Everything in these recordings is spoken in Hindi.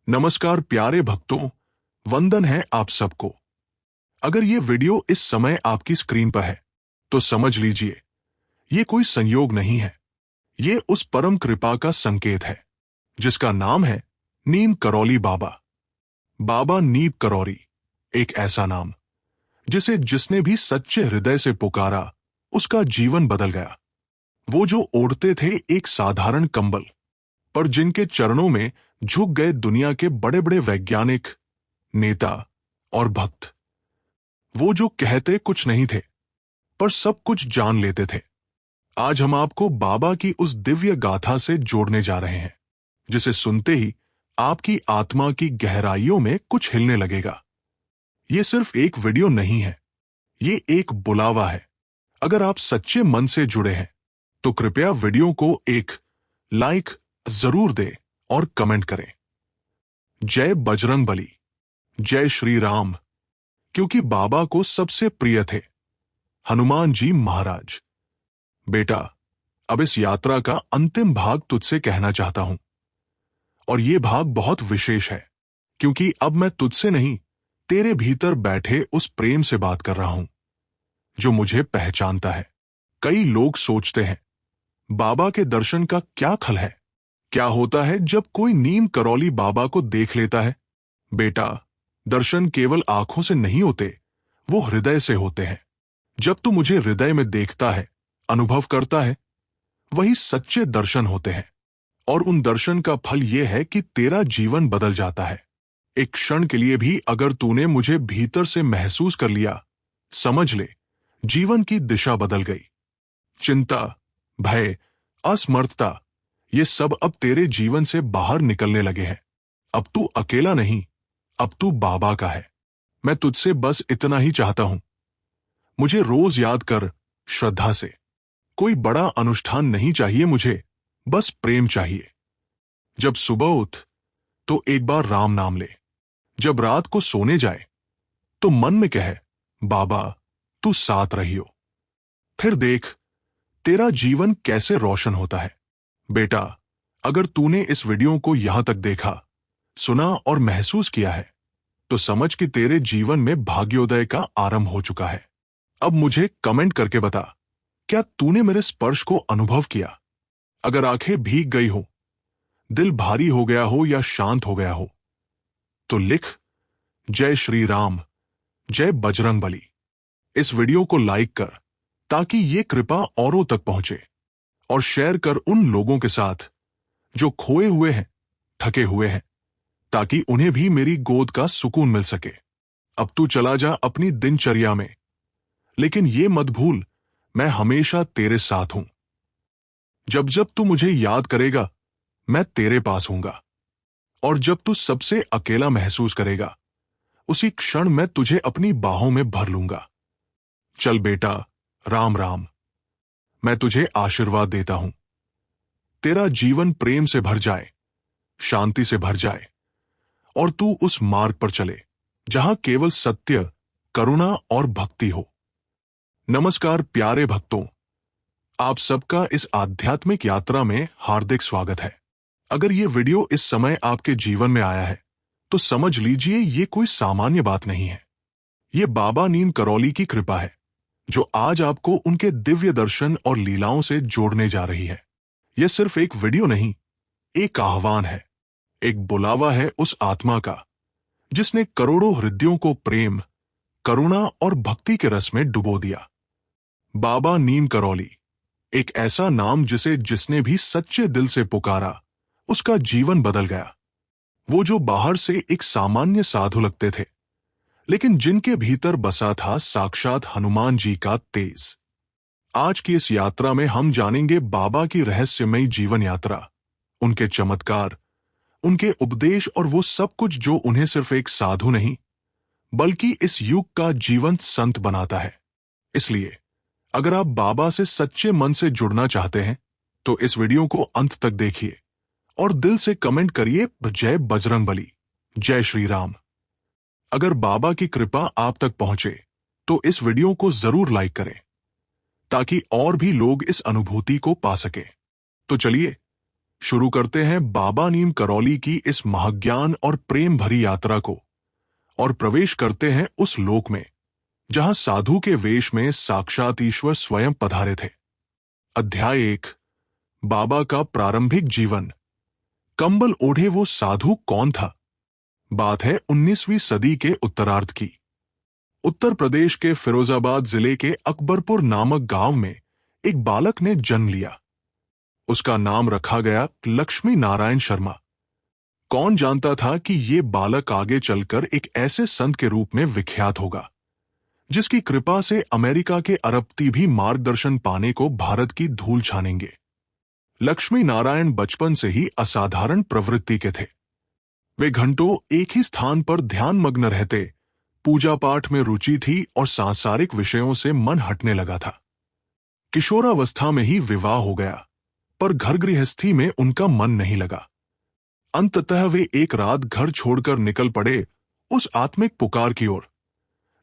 नमस्कार प्यारे भक्तों, वंदन है आप सबको। अगर ये वीडियो इस समय आपकी स्क्रीन पर है तो समझ लीजिए ये कोई संयोग नहीं है। ये उस परम कृपा का संकेत है जिसका नाम है नीम करौली बाबा। बाबा नीम करौरी, एक ऐसा नाम जिसने भी सच्चे हृदय से पुकारा उसका जीवन बदल गया। वो जो ओढ़ते थे एक साधारण कंबल, पर जिनके चरणों में झुक गए दुनिया के बड़े बड़े वैज्ञानिक, नेता और भक्त। वो जो कहते कुछ नहीं थे पर सब कुछ जान लेते थे। आज हम आपको बाबा की उस दिव्य गाथा से जोड़ने जा रहे हैं जिसे सुनते ही आपकी आत्मा की गहराइयों में कुछ हिलने लगेगा। ये सिर्फ एक वीडियो नहीं है, ये एक बुलावा है। अगर आप सच्चे मन से जुड़े हैं तो कृपया वीडियो को एक लाइक जरूर दें और कमेंट करें। जय बजरंग बली, जय श्री राम, क्योंकि बाबा को सबसे प्रिय थे हनुमान जी महाराज। बेटा, अब इस यात्रा का अंतिम भाग तुझसे कहना चाहता हूं, और यह भाग बहुत विशेष है क्योंकि अब मैं तुझसे नहीं, तेरे भीतर बैठे उस प्रेम से बात कर रहा हूं जो मुझे पहचानता है। कई लोग सोचते हैं बाबा के दर्शन का क्या खल है, क्या होता है जब कोई नीम करौली बाबा को देख लेता है। बेटा, दर्शन केवल आंखों से नहीं होते, वो हृदय से होते हैं। जब तू मुझे हृदय में देखता है, अनुभव करता है, वही सच्चे दर्शन होते हैं। और उन दर्शन का फल यह है कि तेरा जीवन बदल जाता है। एक क्षण के लिए भी अगर तूने मुझे भीतर से महसूस कर लिया, समझ ले जीवन की दिशा बदल गई। चिंता, भय, असमर्थता, ये सब अब तेरे जीवन से बाहर निकलने लगे हैं। अब तू अकेला नहीं, अब तू बाबा का है। मैं तुझसे बस इतना ही चाहता हूं, मुझे रोज याद कर श्रद्धा से। कोई बड़ा अनुष्ठान नहीं चाहिए मुझे, बस प्रेम चाहिए। जब सुबह उठ तो एक बार राम नाम ले। जब रात को सोने जाए तो मन में कहे बाबा तू साथ रहियो। फिर देख तेरा जीवन कैसे रोशन होता है। बेटा, अगर तूने इस वीडियो को यहां तक देखा, सुना और महसूस किया है तो समझ कि तेरे जीवन में भाग्योदय का आरंभ हो चुका है। अब मुझे कमेंट करके बता, क्या तूने मेरे स्पर्श को अनुभव किया? अगर आंखें भीग गई हो, दिल भारी हो गया हो या शांत हो गया हो तो लिख जय श्री राम, जय बजरंग बली। इस वीडियो को लाइक कर ताकि ये कृपा औरों तक पहुंचे, और शेयर कर उन लोगों के साथ जो खोए हुए हैं, थके हुए हैं, ताकि उन्हें भी मेरी गोद का सुकून मिल सके। अब तू चला जा अपनी दिनचर्या में, लेकिन ये मत भूल मैं हमेशा तेरे साथ हूं। जब जब तू मुझे याद करेगा मैं तेरे पास हूंगा, और जब तू सबसे अकेला महसूस करेगा उसी क्षण मैं तुझे अपनी बाहों में भर लूंगा। चल बेटा, राम राम। मैं तुझे आशीर्वाद देता हूं, तेरा जीवन प्रेम से भर जाए, शांति से भर जाए, और तू उस मार्ग पर चले जहां केवल सत्य, करुणा और भक्ति हो। नमस्कार प्यारे भक्तों, आप सबका इस आध्यात्मिक यात्रा में हार्दिक स्वागत है। अगर ये वीडियो इस समय आपके जीवन में आया है तो समझ लीजिए ये कोई सामान्य बात नहीं है। ये बाबा नीम करौली की कृपा है जो आज आपको उनके दिव्य दर्शन और लीलाओं से जोड़ने जा रही है। यह सिर्फ एक वीडियो नहीं, एक आह्वान है, एक बुलावा है उस आत्मा का जिसने करोड़ों हृदयों को प्रेम, करुणा और भक्ति के रस में डुबो दिया। बाबा नीम करौली, एक ऐसा नाम जिसने भी सच्चे दिल से पुकारा उसका जीवन बदल गया। वो जो बाहर से एक सामान्य साधु लगते थे, लेकिन जिनके भीतर बसा था साक्षात हनुमान जी का तेज। आज की इस यात्रा में हम जानेंगे बाबा की रहस्यमयी जीवन यात्रा, उनके चमत्कार, उनके उपदेश और वो सब कुछ जो उन्हें सिर्फ एक साधु नहीं बल्कि इस युग का जीवंत संत बनाता है। इसलिए अगर आप बाबा से सच्चे मन से जुड़ना चाहते हैं तो इस वीडियो को अंत तक देखिए और दिल से कमेंट करिए जय बजरंग बली, जय श्री राम। अगर बाबा की कृपा आप तक पहुंचे तो इस वीडियो को जरूर लाइक करें ताकि और भी लोग इस अनुभूति को पा सके। तो चलिए शुरू करते हैं बाबा नीम करौली की इस महाज्ञान और प्रेम भरी यात्रा को और प्रवेश करते हैं उस लोक में जहां साधु के वेश में साक्षात ईश्वर स्वयं पधारे थे। अध्याय 1। बाबा का प्रारंभिक जीवन। कंबल ओढ़े वो साधु कौन था? बात है 19वीं सदी के उत्तरार्ध की। उत्तर प्रदेश के फिरोजाबाद जिले के अकबरपुर नामक गांव में एक बालक ने जन्म लिया। उसका नाम रखा गया लक्ष्मी नारायण शर्मा। कौन जानता था कि ये बालक आगे चलकर एक ऐसे संत के रूप में विख्यात होगा जिसकी कृपा से अमेरिका के अरबती भी मार्गदर्शन पाने को भारत की धूल छानेंगे। लक्ष्मी नारायण बचपन से ही असाधारण प्रवृत्ति के थे। वे घंटों एक ही स्थान पर ध्यानमग्न रहते, पूजा पाठ में रुचि थी और सांसारिक विषयों से मन हटने लगा था। किशोरावस्था में ही विवाह हो गया, पर घर गृहस्थी में उनका मन नहीं लगा। अंततः वे एक रात घर छोड़कर निकल पड़े उस आत्मिक पुकार की ओर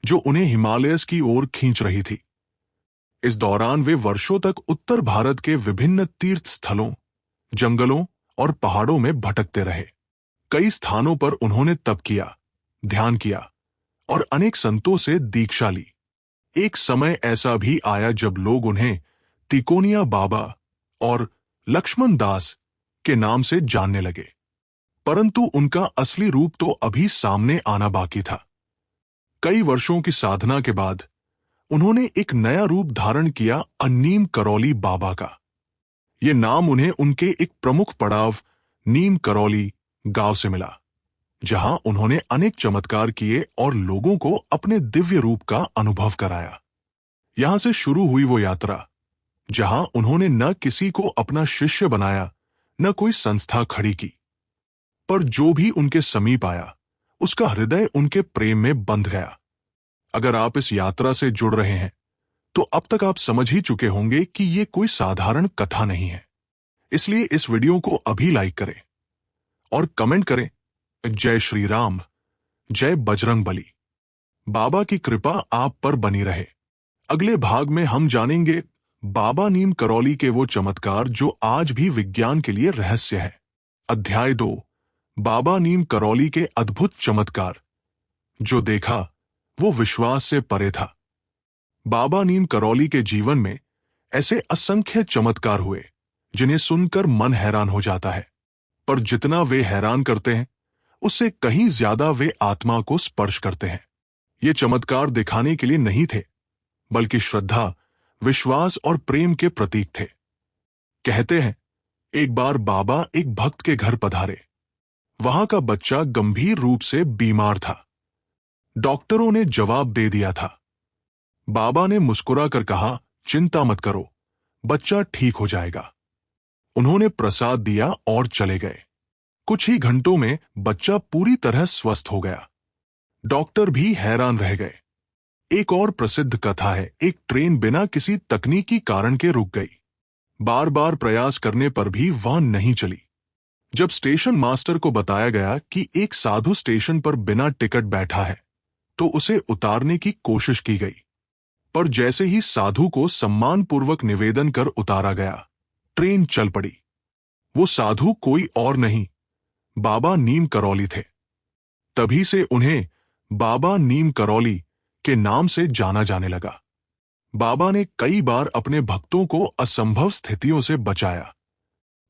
जो उन्हें हिमालयस की ओर खींच रही थी। इस दौरान वे वर्षों तक उत्तर भारत के विभिन्न तीर्थ स्थलों, जंगलों और पहाड़ों में भटकते रहे। कई स्थानों पर उन्होंने तप किया, ध्यान किया और अनेक संतों से दीक्षा ली। एक समय ऐसा भी आया जब लोग उन्हें तिकोनिया बाबा और लक्ष्मण दास के नाम से जानने लगे, परंतु उनका असली रूप तो अभी सामने आना बाकी था। कई वर्षों की साधना के बाद उन्होंने एक नया रूप धारण किया, नीम करौली बाबा का। ये नाम उन्हें उनके एक प्रमुख पड़ाव नीम करौली गांव से मिला, जहां उन्होंने अनेक चमत्कार किए और लोगों को अपने दिव्य रूप का अनुभव कराया। यहां से शुरू हुई वो यात्रा जहां उन्होंने न किसी को अपना शिष्य बनाया, न कोई संस्था खड़ी की, पर जो भी उनके समीप आया उसका हृदय उनके प्रेम में बंध गया। अगर आप इस यात्रा से जुड़ रहे हैं तो अब तक आप समझ ही चुके होंगे कि ये कोई साधारण कथा नहीं है। इसलिए इस वीडियो को अभी लाइक करें और कमेंट करें, जय श्री राम, जय बजरंग बली। बाबा की कृपा आप पर बनी रहे। अगले भाग में हम जानेंगे बाबा नीम करौली के वो चमत्कार जो आज भी विज्ञान के लिए रहस्य है। अध्याय 2। बाबा नीम करौली के अद्भुत चमत्कार। जो देखा वो विश्वास से परे था। बाबा नीम करौली के जीवन में ऐसे असंख्य चमत्कार हुए जिन्हें सुनकर मन हैरान हो जाता है, पर जितना वे हैरान करते हैं उससे कहीं ज्यादा वे आत्मा को स्पर्श करते हैं। ये चमत्कार दिखाने के लिए नहीं थे, बल्कि श्रद्धा, विश्वास और प्रेम के प्रतीक थे। कहते हैं एक बार बाबा एक भक्त के घर पधारे। वहां का बच्चा गंभीर रूप से बीमार था। डॉक्टरों ने जवाब दे दिया था। बाबा ने मुस्कुराकर कहा, चिंता मत करो, बच्चा ठीक हो जाएगा। उन्होंने प्रसाद दिया और चले गए। कुछ ही घंटों में बच्चा पूरी तरह स्वस्थ हो गया। डॉक्टर भी हैरान रह गए। एक और प्रसिद्ध कथा है, एक ट्रेन बिना किसी तकनीकी कारण के रुक गई। बार बार प्रयास करने पर भी वह नहीं चली। जब स्टेशन मास्टर को बताया गया कि एक साधु स्टेशन पर बिना टिकट बैठा है, तो उसे उतारने की कोशिश की गई, पर जैसे ही साधु को सम्मानपूर्वक निवेदन कर उतारा गया, ट्रेन चल पड़ी। वो साधु कोई और नहीं, बाबा नीम करौली थे। तभी से उन्हें बाबा नीम करौली के नाम से जाना जाने लगा। बाबा ने कई बार अपने भक्तों को असंभव स्थितियों से बचाया।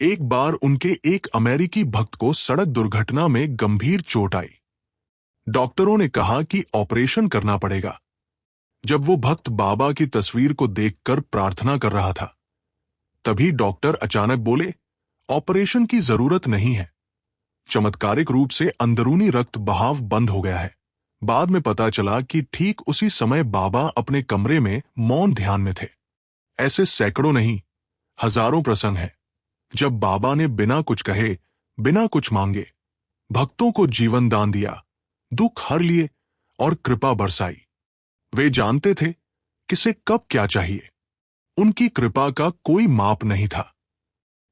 एक बार उनके एक अमेरिकी भक्त को सड़क दुर्घटना में गंभीर चोट आई। डॉक्टरों ने कहा कि ऑपरेशन करना पड़ेगा। जब वो भक्त बाबा की तस्वीर को देखकर प्रार्थना कर रहा था, तभी डॉक्टर अचानक बोले, ऑपरेशन की जरूरत नहीं है। चमत्कारिक रूप से अंदरूनी रक्त बहाव बंद हो गया है। बाद में पता चला कि ठीक उसी समय बाबा अपने कमरे में मौन ध्यान में थे। ऐसे सैकड़ों नहीं, हजारों प्रसंग हैं जब बाबा ने बिना कुछ कहे, बिना कुछ मांगे भक्तों को जीवन दान दिया, दुख हर लिए और कृपा बरसाई। वे जानते थे किसे कब क्या चाहिए। उनकी कृपा का कोई माप नहीं था।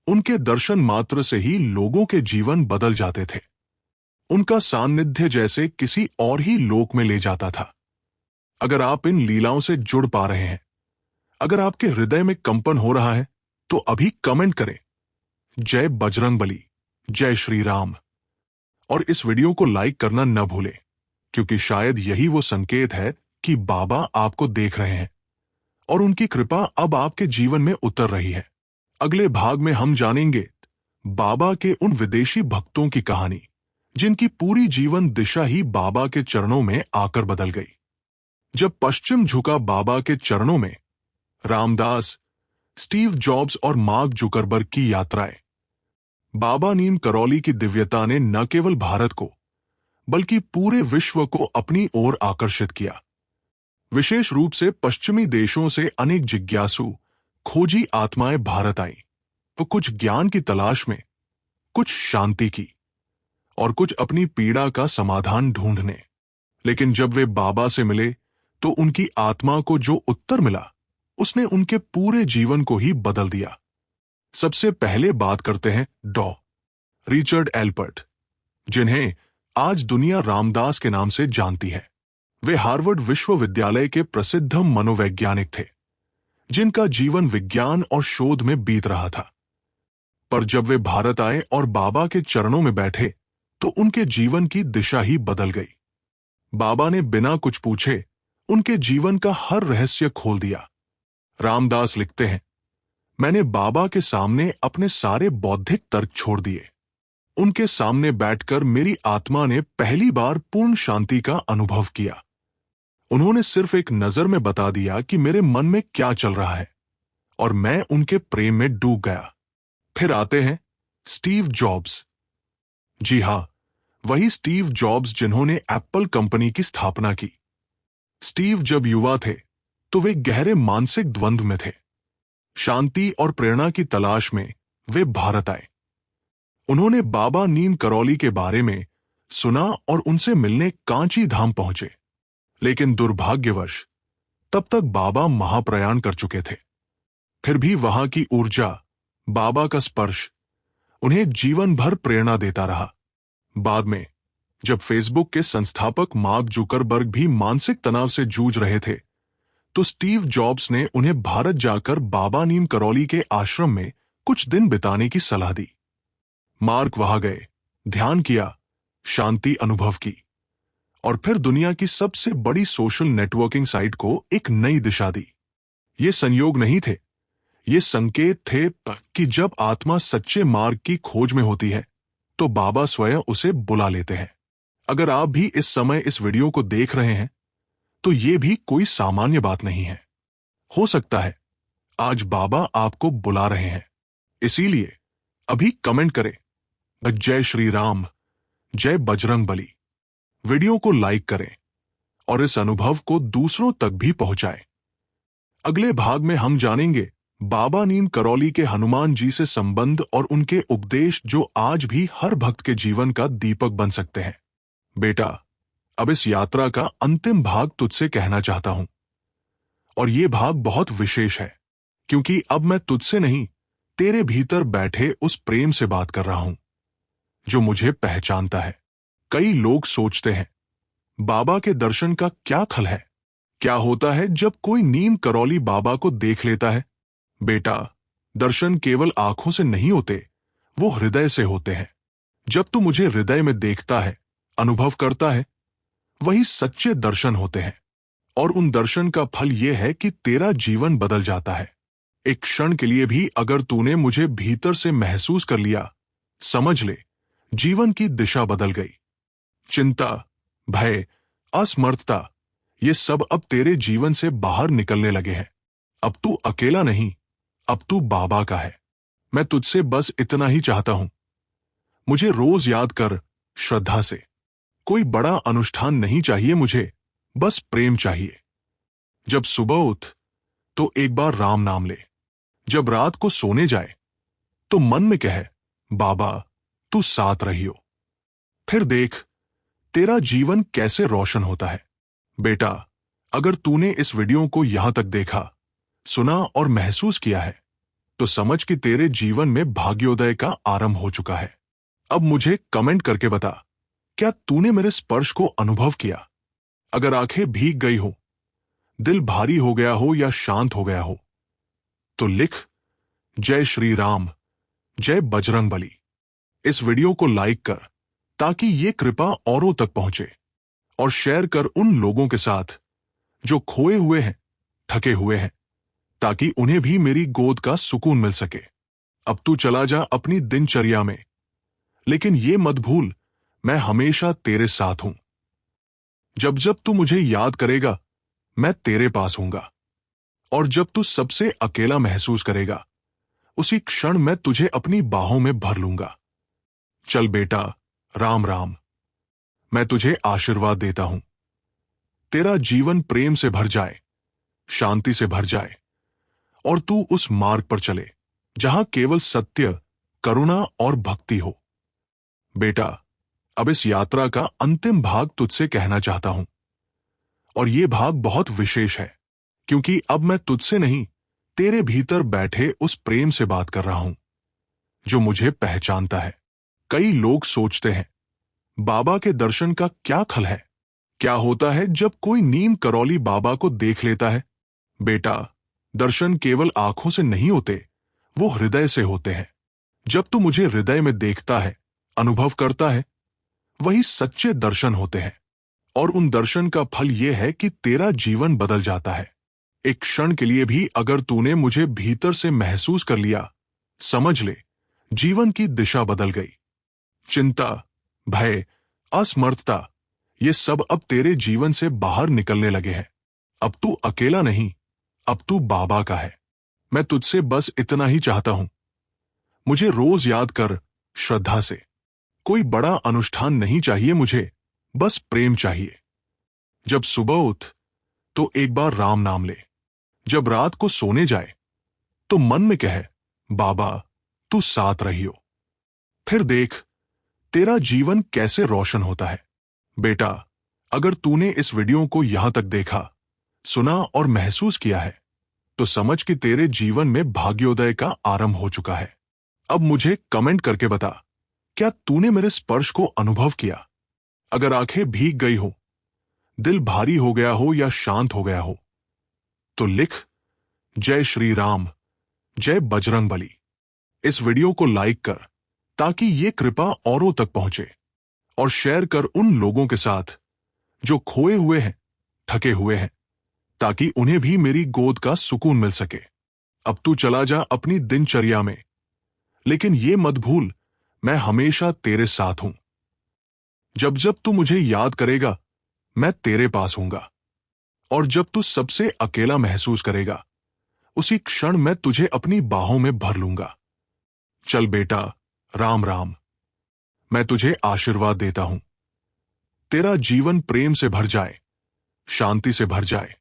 उनके दर्शन मात्र से ही लोगों के जीवन बदल जाते थे। उनका सान्निध्य जैसे किसी और ही लोक में ले जाता था। अगर आप इन लीलाओं से जुड़ पा रहे हैं, अगर आपके हृदय में कंपन हो रहा है, तो अभी कमेंट करें, जय बजरंगबली, जय श्री राम। और इस वीडियो को लाइक करना न भूलें, क्योंकि शायद यही वो संकेत है कि बाबा आपको देख रहे हैं और उनकी कृपा अब आपके जीवन में उतर रही है। अगले भाग में हम जानेंगे बाबा के उन विदेशी भक्तों की कहानी जिनकी पूरी जीवन दिशा ही बाबा के चरणों में आकर बदल गई। जब पश्चिम झुका बाबा के चरणों में, रामदास, स्टीव जॉब्स और मार्क जुकरबर्ग की यात्राएं। बाबा नीम करौली की दिव्यता ने न केवल भारत को बल्कि पूरे विश्व को अपनी ओर आकर्षित किया। विशेष रूप से पश्चिमी देशों से अनेक जिज्ञासु, खोजी आत्माएं भारत आईं, तो कुछ ज्ञान की तलाश में, कुछ शांति की और कुछ अपनी पीड़ा का समाधान ढूंढने। लेकिन जब वे बाबा से मिले तो उनकी आत्मा को जो उत्तर मिला उसने उनके पूरे जीवन को ही बदल दिया। सबसे पहले बात करते हैं डॉ. रिचर्ड एल्पर्ट, जिन्हें आज दुनिया रामदास के नाम से जानती है। वे हार्वर्ड विश्वविद्यालय के प्रसिद्ध मनोवैज्ञानिक थे, जिनका जीवन विज्ञान और शोध में बीत रहा था। पर जब वे भारत आए और बाबा के चरणों में बैठे तो उनके जीवन की दिशा ही बदल गई। बाबा ने बिना कुछ पूछे उनके जीवन का हर रहस्य खोल दिया। रामदास लिखते हैं, मैंने बाबा के सामने अपने सारे बौद्धिक तर्क छोड़ दिए। उनके सामने बैठकर मेरी आत्मा ने पहली बार पूर्ण शांति का अनुभव किया। उन्होंने सिर्फ एक नजर में बता दिया कि मेरे मन में क्या चल रहा है और मैं उनके प्रेम में डूब गया। फिर आते हैं स्टीव जॉब्स। जी हां, वही स्टीव जॉब्स जिन्होंने एप्पल कंपनी की स्थापना की। स्टीव जब युवा थे तो वे गहरे मानसिक द्वंद्व में थे। शांति और प्रेरणा की तलाश में वे भारत आए। उन्होंने बाबा नीम करौली के बारे में सुना और उनसे मिलने कांची धाम पहुंचे। लेकिन दुर्भाग्यवश तब तक बाबा महाप्रयाण कर चुके थे। फिर भी वहां की ऊर्जा, बाबा का स्पर्श उन्हें जीवन भर प्रेरणा देता रहा। बाद में जब फेसबुक के संस्थापक मार्क जुकरबर्ग भी मानसिक तनाव से जूझ रहे थे, तो स्टीव जॉब्स ने उन्हें भारत जाकर बाबा नीम करौली के आश्रम में कुछ दिन बिताने की सलाह दी। मार्क वहां गए, ध्यान किया, शांति अनुभव की और फिर दुनिया की सबसे बड़ी सोशल नेटवर्किंग साइट को एक नई दिशा दी। ये संयोग नहीं थे, ये संकेत थे कि जब आत्मा सच्चे मार्ग की खोज में होती है तो बाबा स्वयं उसे बुला लेते हैं। अगर आप भी इस समय इस वीडियो को देख रहे हैं तो ये भी कोई सामान्य बात नहीं है। हो सकता है आज बाबा आपको बुला रहे हैं। इसीलिए अभी कमेंट करें, जय श्री राम, जय बजरंगबली। वीडियो को लाइक करें और इस अनुभव को दूसरों तक भी पहुंचाएं। अगले भाग में हम जानेंगे बाबा नीम करौली के हनुमान जी से संबंध और उनके उपदेश जो आज भी हर भक्त के जीवन का दीपक बन सकते हैं। बेटा, अब इस यात्रा का अंतिम भाग तुझसे कहना चाहता हूं और ये भाग बहुत विशेष है, क्योंकि अब मैं तुझसे नहीं, तेरे भीतर बैठे उस प्रेम से बात कर रहा हूं जो मुझे पहचानता है। कई लोग सोचते हैं, बाबा के दर्शन का क्या खल है? क्या होता है जब कोई नीम करौली बाबा को देख लेता है? बेटा, दर्शन केवल आंखों से नहीं होते, वो हृदय से होते हैं। जब तू मुझे हृदय में देखता है, अनुभव करता है, वही सच्चे दर्शन होते हैं। और उन दर्शन का फल यह है कि तेरा जीवन बदल जाता है। एक क्षण के लिए भी अगर तूने मुझे भीतर से महसूस कर लिया, समझ ले, जीवन की दिशा बदल गई। चिंता, भय, असमर्थता, ये सब अब तेरे जीवन से बाहर निकलने लगे हैं। अब तू अकेला नहीं, अब तू बाबा का है। मैं तुझसे बस इतना ही चाहता हूं, मुझे रोज याद कर, श्रद्धा से। कोई बड़ा अनुष्ठान नहीं चाहिए मुझे, बस प्रेम चाहिए। जब सुबह उठ तो एक बार राम नाम ले। जब रात को सोने जाए तो मन में कहे, बाबा तू साथ रहियो। फिर देख तेरा जीवन कैसे रोशन होता है। बेटा, अगर तूने इस वीडियो को यहां तक देखा, सुना और महसूस किया है, तो समझ कि तेरे जीवन में भाग्योदय का आरंभ हो चुका है। अब मुझे कमेंट करके बता, क्या तूने मेरे स्पर्श को अनुभव किया? अगर आंखें भीग गई हो, दिल भारी हो गया हो या शांत हो गया हो, तो लिख जय श्री राम, जय बजरंग बली। इस वीडियो को लाइक कर ताकि ये कृपा औरों तक पहुंचे, और शेयर कर उन लोगों के साथ जो खोए हुए हैं, थके हुए हैं, ताकि उन्हें भी मेरी गोद का सुकून मिल सके। अब तू चला जा अपनी दिनचर्या में, लेकिन ये मत भूल मैं हमेशा तेरे साथ हूं। जब जब तू मुझे याद करेगा मैं तेरे पास हूंगा, और जब तू सबसे अकेला महसूस करेगा उसी क्षण मैं तुझे अपनी बाहों में भर लूंगा। चल बेटा, राम राम। मैं तुझे आशीर्वाद देता हूं। तेरा जीवन प्रेम से भर जाए, शांति से भर जाए, और तू उस मार्ग पर चले जहां केवल सत्य, करुणा और भक्ति हो। बेटा, अब इस यात्रा का अंतिम भाग तुझसे कहना चाहता हूं, और यह भाग बहुत विशेष है, क्योंकि अब मैं तुझसे नहीं, तेरे भीतर बैठे उस प्रेम से बात कर रहा हूं जो मुझे पहचानता है। कई लोग सोचते हैं, बाबा के दर्शन का क्या खल है? क्या होता है जब कोई नीम करौली बाबा को देख लेता है? बेटा, दर्शन केवल आंखों से नहीं होते, वो हृदय से होते हैं। जब तू मुझे हृदय में देखता है, अनुभव करता है, वही सच्चे दर्शन होते हैं। और उन दर्शन का फल यह है कि तेरा जीवन बदल जाता है। एक क्षण के लिए भी अगर तूने मुझे भीतर से महसूस कर लिया, समझ ले, जीवन की दिशा बदल गई। चिंता, भय, असमर्थता, ये सब अब तेरे जीवन से बाहर निकलने लगे हैं। अब तू अकेला नहीं, अब तू बाबा का है। मैं तुझसे बस इतना ही चाहता हूं, मुझे रोज याद कर, श्रद्धा से। कोई बड़ा अनुष्ठान नहीं चाहिए मुझे, बस प्रेम चाहिए। जब सुबह उठ तो एक बार राम नाम ले। जब रात को सोने जाए तो मन में कहे, बाबा तू साथ रहियो। फिर देख तेरा जीवन कैसे रोशन होता है। बेटा, अगर तूने इस वीडियो को यहां तक देखा, सुना और महसूस किया है, तो समझ कि तेरे जीवन में भाग्योदय का आरंभ हो चुका है। अब मुझे कमेंट करके बता, क्या तूने मेरे स्पर्श को अनुभव किया? अगर आंखें भीग गई हो, दिल भारी हो गया हो या शांत हो गया हो, तो लिख जय श्री राम, जय बजरंग बली। इस वीडियो को लाइक कर ताकि ये कृपा औरों तक पहुंचे, और शेयर कर उन लोगों के साथ जो खोए हुए हैं, थके हुए हैं, ताकि उन्हें भी मेरी गोद का सुकून मिल सके। अब तू चला जा अपनी दिनचर्या में, लेकिन ये मत भूल मैं हमेशा तेरे साथ हूं। जब जब तू मुझे याद करेगा मैं तेरे पास हूंगा, और जब तू सबसे अकेला महसूस करेगा उसी क्षण मैं तुझे अपनी बाहों में भर लूंगा। चल बेटा, राम राम। मैं तुझे आशीर्वाद देता हूं। तेरा जीवन प्रेम से भर जाए, शांति से भर जाए,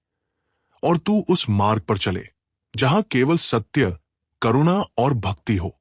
और तू उस मार्ग पर चले जहां केवल सत्य, करुणा और भक्ति हो।